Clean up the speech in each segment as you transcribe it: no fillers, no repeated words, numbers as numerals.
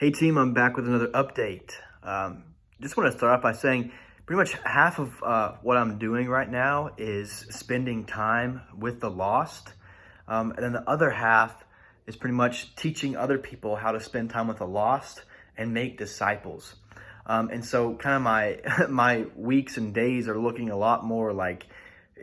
Hey team, I'm back with another update. Just want to start off by saying pretty much half of what I'm doing right now is spending time with the lost. And then the other half is pretty much teaching other people how to spend time with the lost and make disciples. And so kind of my my weeks and days are looking a lot more like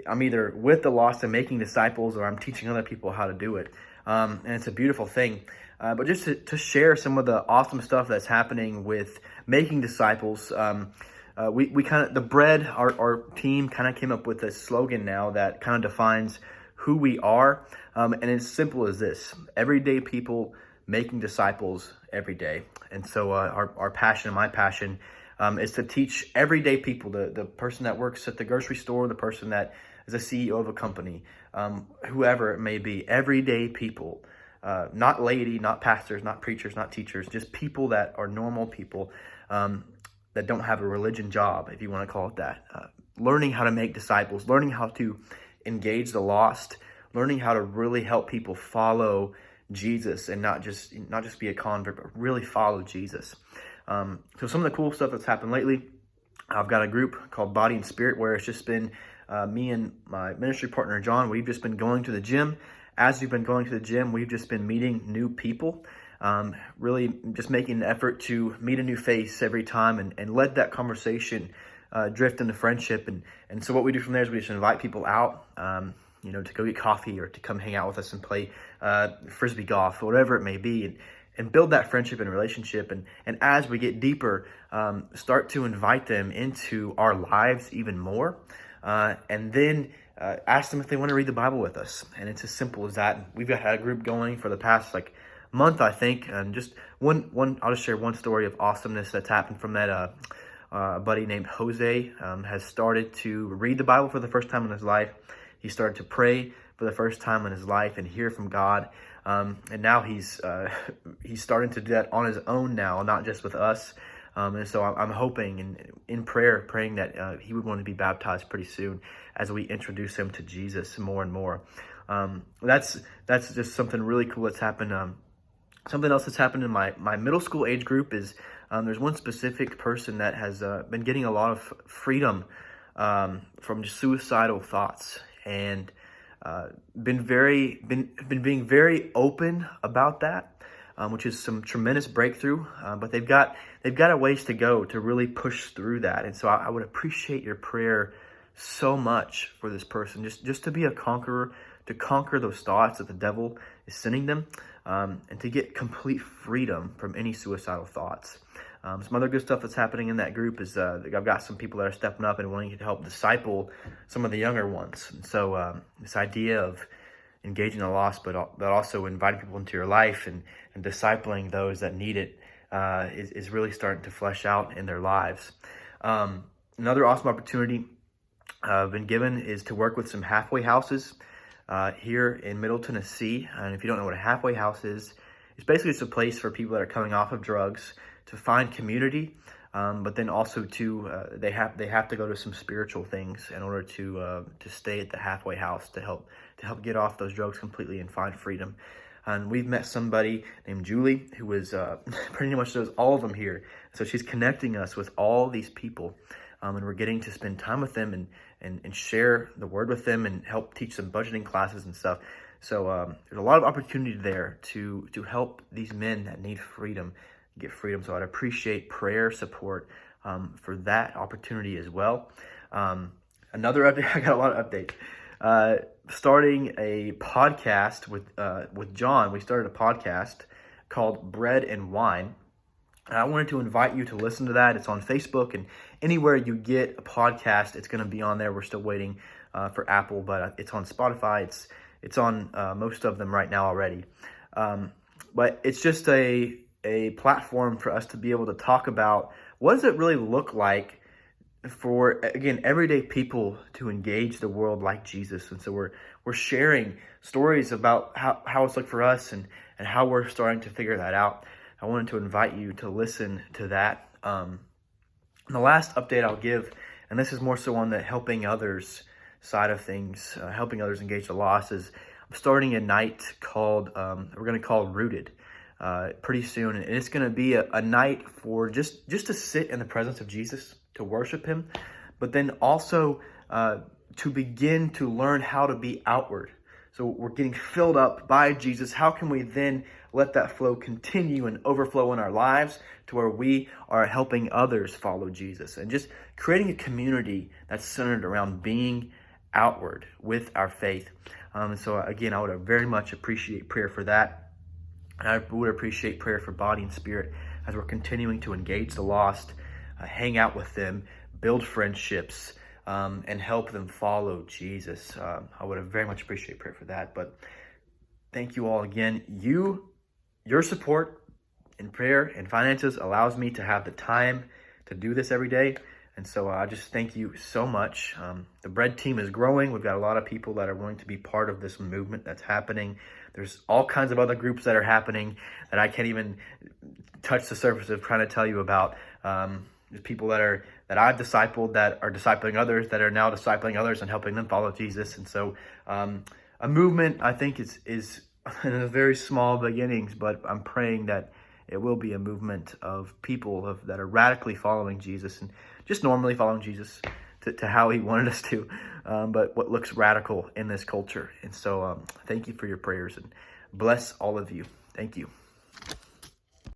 I'm either with the lost and making disciples, or I'm teaching other people how to do it. And it's a beautiful thing. But just to share some of the awesome stuff that's happening with making disciples, we kind of, the bread, our team kind of came up with a slogan now that kind of defines who we are. And it's simple as this: everyday people making disciples every day. And so our passion, my passion, is to teach everyday people, the person that works at the grocery store, the person that is a CEO of a company, whoever it may be, everyday people, not laity, not pastors, not preachers, not teachers, just people that are normal people that don't have a religion job, if you want to call it that. Learning how to make disciples, learning how to engage the lost, learning how to really help people follow Jesus and not just be a convert, but really follow Jesus. So some of the cool stuff that's happened lately, I've got a group called Body and Spirit where it's just been me and my ministry partner, John. We've just been going to the gym. As we've been going to the gym, we've just been meeting new people, really just making an effort to meet a new face every time and let that conversation drift into friendship. And so what we do from there is we just invite people out, to go get coffee or to come hang out with us and play Frisbee golf, whatever it may be, and build that friendship and relationship. And as we get deeper, start to invite them into our lives even more. And then ask them if they want to read the Bible with us. And it's as simple as that. We've had a group going for the past month, I think. And just I'll just share one story of awesomeness that's happened from that. A buddy named Jose has started to read the Bible for the first time in his life. He started to pray for the first time in his life and hear from God. And now he's starting to do that on his own now, not just with us. And so I'm hoping and in prayer, praying that he would want to be baptized pretty soon as we introduce him to Jesus more and more. That's just something really cool that's happened. Something else that's happened in my middle school age group is there's one specific person that has been getting a lot of freedom from just suicidal thoughts, and been being very open about that. Which is some tremendous breakthrough, but they've got a ways to go to really push through that. And so I would appreciate your prayer so much for this person, just to be a conqueror, to conquer those thoughts that the devil is sending them, and to get complete freedom from any suicidal thoughts. Some other good stuff that's happening in that group is I've got some people that are stepping up and wanting to help disciple some of the younger ones. And so this idea of engaging the lost, but also inviting people into your life and discipling those that need it is really starting to flesh out in their lives. Another awesome opportunity I've been given is to work with some halfway houses here in Middle Tennessee. And if you don't know what a halfway house is, it's basically just a place for people that are coming off of drugs to find community, but then also they have to go to some spiritual things in order to stay at the halfway house to help get off those drugs completely and find freedom. And we've met somebody named Julie who is pretty much does all of them here. So she's connecting us with all these people, and we're getting to spend time with them and share the word with them and help teach them budgeting classes and stuff. So there's a lot of opportunity there to help these men that need freedom get freedom. So I'd appreciate prayer support for that opportunity as well. Another update, I got a lot of updates. Starting a podcast with John. We started a podcast called Bread and Wine. And I wanted to invite you to listen to that. It's on Facebook, and anywhere you get a podcast, it's going to be on there. We're still waiting for Apple, but it's on Spotify. It's on most of them right now already. But it's just a platform for us to be able to talk about what does it really look like for, again, everyday people to engage the world like Jesus. And so we're sharing stories about how it's like for us and how we're starting to figure that out. I wanted to invite you to listen to that. The last update I'll give, and this is more so on the helping others side of things, helping others engage the lost, is I'm starting a night called, we're going to call Rooted. pretty soon. And it's going to be a night for just to sit in the presence of Jesus, to worship him, but then also to begin to learn how to be outward. So we're getting filled up by Jesus. How can we then let that flow continue and overflow in our lives to where we are helping others follow Jesus, and just creating a community that's centered around being outward with our faith. So again, I would very much appreciate prayer for that. And I would appreciate prayer for body and spirit as we're continuing to engage the lost, hang out with them, build friendships, and help them follow Jesus. I would very much appreciate prayer for that. But thank you all again. Your support in prayer and finances allows me to have the time to do this every day. And so I just thank you so much. The Bread team is growing. We've got a lot of people that are willing to be part of this movement that's happening. There's all kinds of other groups that are happening that I can't even touch the surface of trying to tell you about. There's people that I've discipled that are discipling others, that are now discipling others and helping them follow Jesus. And so a movement, I think, is in a very small beginnings, but I'm praying that it will be a movement of people that are radically following Jesus and just normally following Jesus to how he wanted us to, but what looks radical in this culture. And so thank you for your prayers, and bless all of you. Thank you.